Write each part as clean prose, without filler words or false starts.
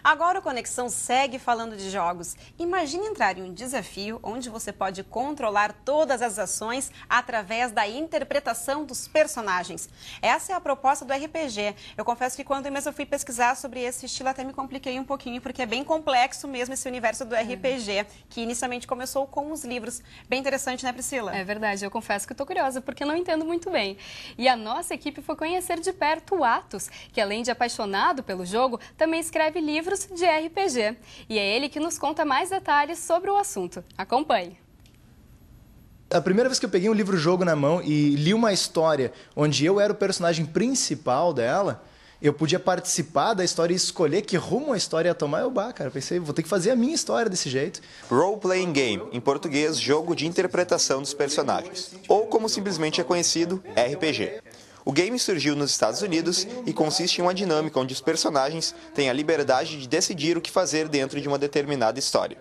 Agora o Conexão segue falando de jogos. Imagine entrar em um desafio onde você pode controlar todas as ações através da interpretação dos personagens. Essa é a proposta do RPG. Eu confesso que quando eu fui pesquisar sobre esse estilo, até me compliquei um pouquinho, porque é bem complexo mesmo esse universo do RPG, que inicialmente começou com os livros. Bem interessante, né, Priscila? É verdade, eu confesso que estou curiosa, porque não entendo muito bem. E a nossa equipe foi conhecer de perto o Atos, que além de apaixonado pelo jogo, também escreve livros de RPG. E é ele que nos conta mais detalhes sobre o assunto. Acompanhe. A primeira vez que eu peguei um livro-jogo na mão e li uma história onde eu era o personagem principal dela, eu podia participar da história e escolher que rumo a história ia tomar. Eu pensei, vou ter que fazer a minha história desse jeito. Role Playing Game, em português, jogo de interpretação dos personagens, ou como simplesmente é conhecido, RPG. O game surgiu nos Estados Unidos e consiste em uma dinâmica onde os personagens têm a liberdade de decidir o que fazer dentro de uma determinada história.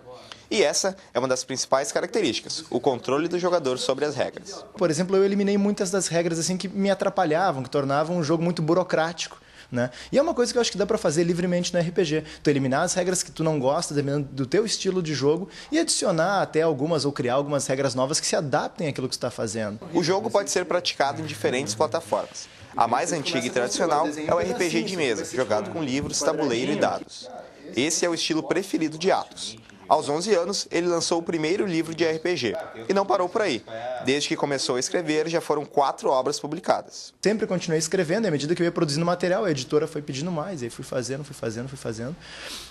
E essa é uma das principais características, o controle do jogador sobre as regras. Por exemplo, eu eliminei muitas das regras assim que me atrapalhavam, que tornavam um jogo muito burocrático. Né? E é uma coisa que eu acho que dá para fazer livremente no RPG. Tu eliminar as regras que tu não gosta, dependendo do teu estilo de jogo, e adicionar até algumas ou criar algumas regras novas que se adaptem àquilo que tu está fazendo. O jogo pode ser praticado em diferentes plataformas. A mais antiga e tradicional é o RPG de mesa, jogado com livros, tabuleiro e dados. Esse é o estilo preferido de Atos. Aos 11 anos, ele lançou o primeiro livro de RPG. E não parou por aí. Desde que começou a escrever, já foram 4 obras publicadas. Sempre continuei escrevendo, e à medida que eu ia produzindo material, a editora foi pedindo mais, e aí fui fazendo.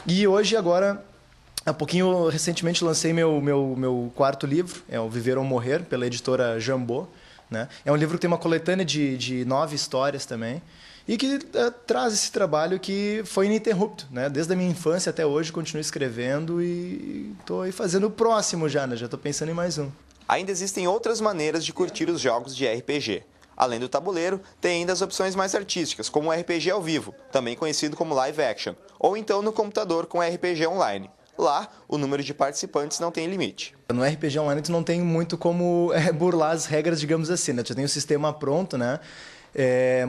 E hoje, agora, há pouquinho, recentemente, lancei meu quarto livro, é o Viver ou Morrer, pela editora Jambô. Né? É um livro que tem uma coletânea de 9 histórias também, e que traz esse trabalho que foi ininterrupto, né? Desde a minha infância até hoje, continuo escrevendo e estou aí fazendo o próximo já, né? Já estou pensando em mais um. Ainda existem outras maneiras de curtir os jogos de RPG. Além do tabuleiro, tem ainda as opções mais artísticas, como o RPG ao vivo, também conhecido como live action, ou então no computador com RPG online. Lá, o número de participantes não tem limite. No RPG online, tu não tem muito como burlar as regras, digamos assim, né? Tu já tem o sistema pronto, né?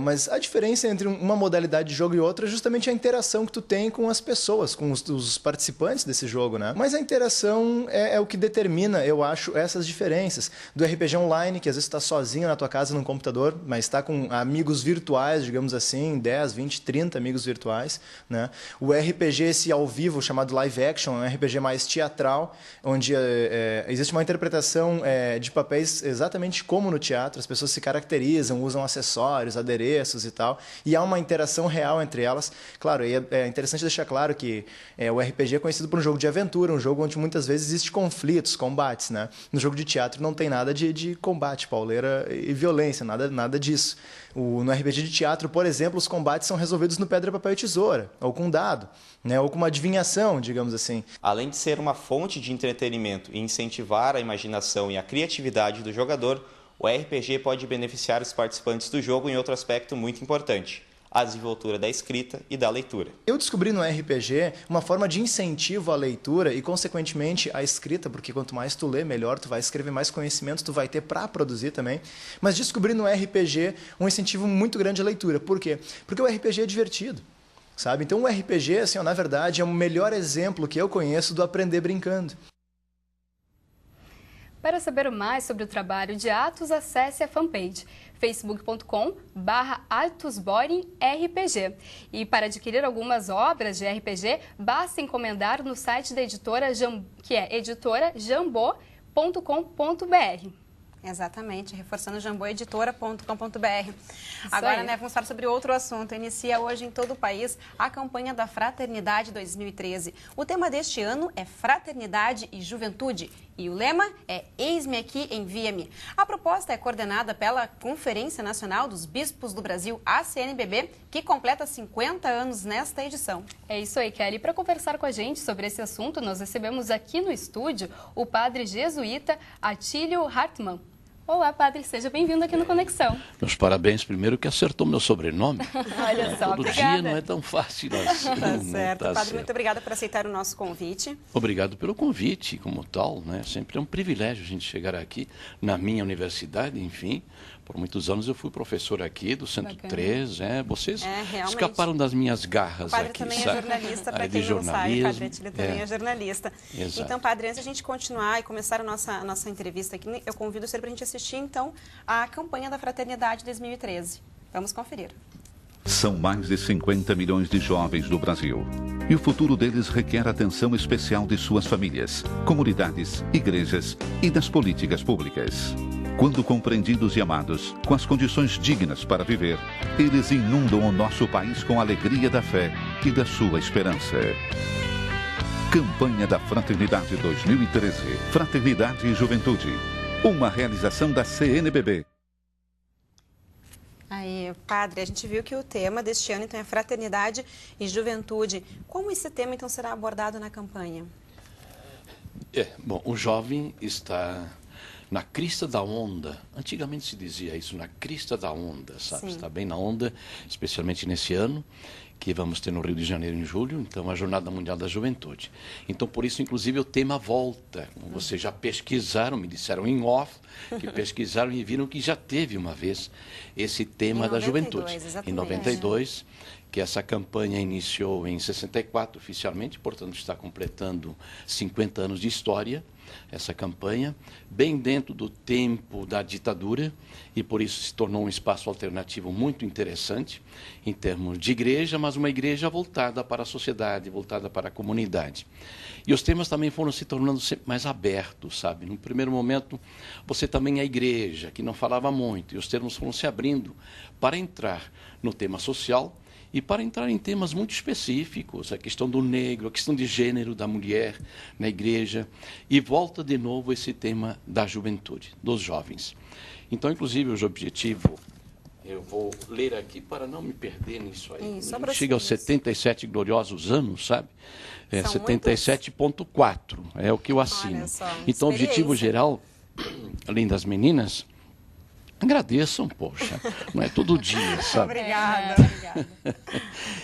Mas a diferença entre uma modalidade de jogo e outra é justamente a interação que tu tem com as pessoas, com os participantes desse jogo, né? Mas a interação é o que determina, eu acho, essas diferenças. Do RPG online, que às vezes tu está sozinho na tua casa, num computador, mas está com amigos virtuais, digamos assim, 10, 20, 30 amigos virtuais, né? O RPG esse ao vivo, chamado live action, é um RPG mais teatral, onde existe uma interpretação de papéis exatamente como no teatro, as pessoas se caracterizam, usam acessórios, adereços e tal, e há uma interação real entre elas. Claro, e é interessante deixar claro que o RPG é conhecido por um jogo de aventura, um jogo onde muitas vezes existe conflitos, combates, né? No jogo de teatro não tem nada de combate, pauleira e violência, nada disso. No RPG de teatro, por exemplo, os combates são resolvidos no pedra, papel e tesoura, ou com dado, né? Ou com uma adivinhação, digamos assim. Além de ser uma fonte de entretenimento e incentivar a imaginação e a criatividade do jogador, o RPG pode beneficiar os participantes do jogo em outro aspecto muito importante: a desenvoltura da escrita e da leitura. Eu descobri no RPG uma forma de incentivo à leitura e, consequentemente, à escrita, porque quanto mais tu lê, melhor tu vai escrever, mais conhecimento tu vai ter para produzir também. Mas descobri no RPG um incentivo muito grande à leitura. Por quê? Porque o RPG é divertido, sabe? Então o RPG, assim, na verdade, é o melhor exemplo que eu conheço do aprender brincando. Para saber mais sobre o trabalho de Atos, acesse a fanpage facebook.com/AtosBoring-RPG. E para adquirir algumas obras de RPG, basta encomendar no site da editora, que é editorajambô.com.br. Exatamente, reforçando jamboeditora.com.br. Agora, né, vamos falar sobre outro assunto. Inicia hoje em todo o país a campanha da Fraternidade 2013. O tema deste ano é Fraternidade e Juventude. E o lema é Eis-me aqui, envia-me. A proposta é coordenada pela Conferência Nacional dos Bispos do Brasil, a CNBB, que completa 50 anos nesta edição. É isso aí, Kelly. Para conversar com a gente sobre esse assunto, nós recebemos aqui no estúdio o padre jesuíta Atílio Hartmann. Olá, padre, seja bem-vindo aqui no Conexão. Meus parabéns, primeiro que acertou meu sobrenome. Olha só, todo dia não é tão fácil assim. Tá certo. Padre, muito obrigada por aceitar o nosso convite. Obrigado pelo convite, como tal, né? Sempre é um privilégio a gente chegar aqui na minha universidade, enfim. Por muitos anos eu fui professor aqui do Centro 3, vocês escaparam das minhas garras aqui. O padre também é jornalista, para quem não sabe, o Padre Atílio também é jornalista. Exato. Então, padre, antes de a gente continuar e começar a nossa entrevista aqui, eu convido você para a gente assistir, então, a campanha da Fraternidade 2013. Vamos conferir. São mais de 50 milhões de jovens no Brasil. E o futuro deles requer atenção especial de suas famílias, comunidades, igrejas e das políticas públicas. Quando compreendidos e amados, com as condições dignas para viver, eles inundam o nosso país com a alegria da fé e da sua esperança. Campanha da Fraternidade 2013. Fraternidade e Juventude. Uma realização da CNBB. Aí, padre, a gente viu que o tema deste ano, então, é Fraternidade e Juventude. Como esse tema, então, será abordado na campanha? Bom, o jovem está na crista da onda. Antigamente se dizia isso, na crista da onda, sabe? Sim. Está bem na onda, especialmente nesse ano, que vamos ter no Rio de Janeiro em julho, então a Jornada Mundial da Juventude. Então, por isso, inclusive, o tema volta. Como vocês já pesquisaram, me disseram em off, que pesquisaram e viram que já teve uma vez esse tema da juventude. Exatamente. Em 92, que essa campanha iniciou em 64 oficialmente, portanto está completando 50 anos de história, essa campanha, bem dentro do tempo da ditadura, e por isso se tornou um espaço alternativo muito interessante em termos de igreja, mas uma igreja voltada para a sociedade, voltada para a comunidade. E os temas também foram se tornando sempre mais abertos, sabe? No primeiro momento, você também é igreja, que não falava muito, e os termos foram se abrindo para entrar no tema social, e para entrar em temas muito específicos, a questão do negro, a questão de gênero da mulher na igreja, e volta de novo esse tema da juventude, dos jovens. Então, inclusive, o objetivo, eu vou ler aqui para não me perder nisso aí. Chega aos 77 gloriosos anos, sabe? 77.4 é o que eu assino. Então, o objetivo geral, além das meninas, agradeçam, poxa, não é todo dia, sabe? Obrigada.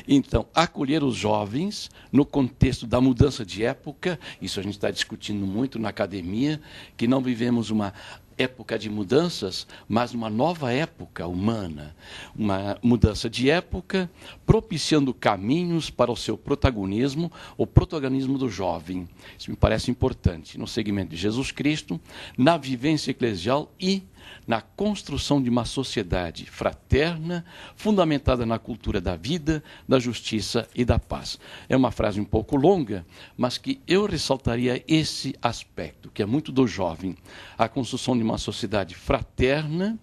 Então, acolher os jovens no contexto da mudança de época, isso a gente está discutindo muito na academia, que não vivemos uma época de mudanças, mas uma nova época humana, uma mudança de época, propiciando caminhos para o seu protagonismo, o protagonismo do jovem. Isso me parece importante, no segmento de Jesus Cristo, na vivência eclesial e na construção de uma sociedade fraterna, fundamentada na cultura da vida, da justiça e da paz. É uma frase um pouco longa, mas que eu ressaltaria esse aspecto, que é muito do jovem, a construção de uma sociedade fraterna,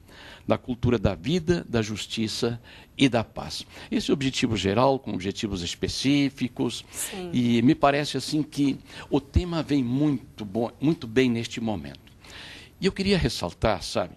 da cultura da vida, da justiça e da paz. Esse é o objetivo geral, com objetivos específicos. Sim. E me parece assim que o tema vem muito bem neste momento. E eu queria ressaltar, sabe,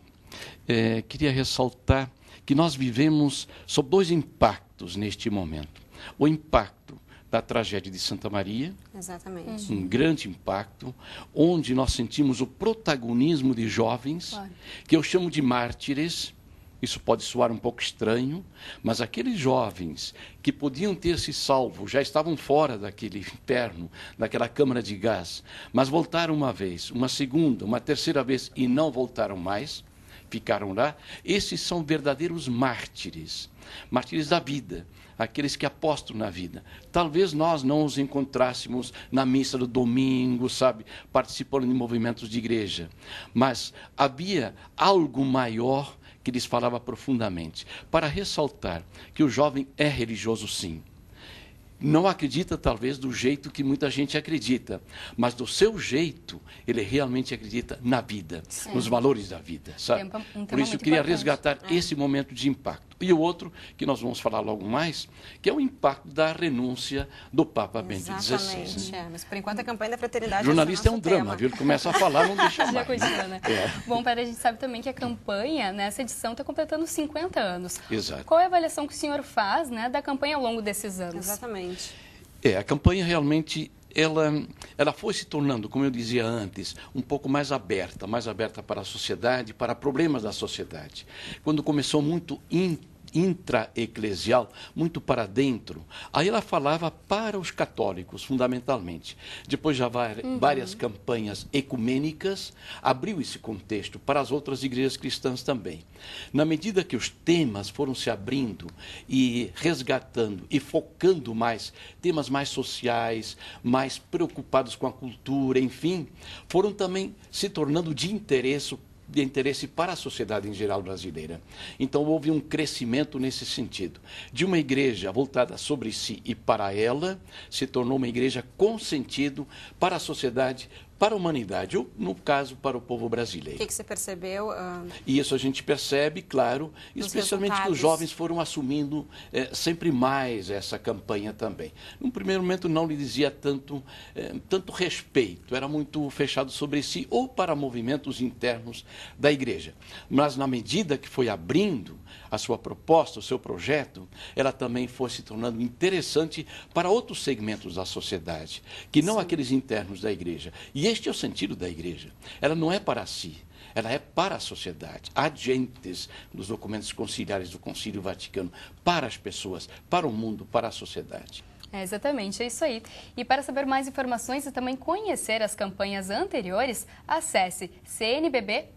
que nós vivemos sob dois impactos neste momento. O impacto da tragédia de Santa Maria, exatamente, um grande impacto, onde nós sentimos o protagonismo de jovens, claro, que eu chamo de mártires. Isso pode soar um pouco estranho, mas aqueles jovens que podiam ter se salvo, já estavam fora daquele inferno, daquela câmara de gás, mas voltaram uma vez, uma segunda, uma terceira vez e não voltaram mais, ficaram lá. Esses são verdadeiros mártires, mártires da vida, aqueles que apostam na vida. Talvez nós não os encontrássemos na missa do domingo, sabe, participando de movimentos de igreja, mas havia algo maior que lhes falava profundamente, para ressaltar que o jovem é religioso, sim. Não acredita, talvez, do jeito que muita gente acredita, mas do seu jeito, ele realmente acredita na vida, nos valores da vida, sabe? Por isso eu queria resgatar esse momento de impacto. E o outro, que nós vamos falar logo mais, que é o impacto da renúncia do Papa Bento XVI. Né? Mas por enquanto a campanha da fraternidade... Jornalista é um drama, viu? Ele começa a falar, não deixa mais. Já continua, né? Bom, a gente sabe também que a campanha, nessa edição, está completando 50 anos. Exato. Qual é a avaliação que o senhor faz, né, da campanha ao longo desses anos? Exatamente. A campanha realmente ela foi se tornando, como eu dizia antes, um pouco mais aberta para a sociedade, para problemas da sociedade. Quando começou muito intra-eclesial, muito para dentro, aí ela falava para os católicos, fundamentalmente. Depois já várias campanhas ecumênicas, abriu esse contexto para as outras igrejas cristãs também. Na medida que os temas foram se abrindo e resgatando e focando mais, temas mais sociais, mais preocupados com a cultura, enfim, foram também se tornando de interesse para a sociedade em geral brasileira. Então, houve um crescimento nesse sentido. De uma igreja voltada sobre si e para ela, se tornou uma igreja com sentido para a sociedade, para a humanidade, ou, no caso, para o povo brasileiro. O que você percebeu? E isso a gente percebe, claro, especialmente que os jovens foram assumindo sempre mais essa campanha também. Num primeiro momento não lhe dizia tanto respeito, era muito fechado sobre si ou para movimentos internos da igreja. Mas na medida que foi abrindo a sua proposta, o seu projeto, ela também foi se tornando interessante para outros segmentos da sociedade, que não aqueles internos da igreja. E este é o sentido da igreja. Ela não é para si, ela é para a sociedade. Há agentes nos documentos conciliares do Concílio Vaticano para as pessoas, para o mundo, para a sociedade. Exatamente, é isso aí. E para saber mais informações e também conhecer as campanhas anteriores, acesse cnbb.org.br.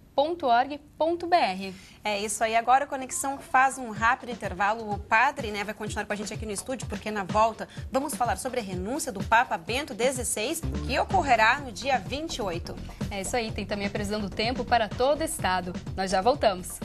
É isso aí. Agora a Conexão faz um rápido intervalo. O padre, vai continuar com a gente aqui no estúdio, porque na volta vamos falar sobre a renúncia do Papa Bento XVI, que ocorrerá no dia 28. É isso aí. Tem também a previsão do tempo para todo o estado. Nós já voltamos.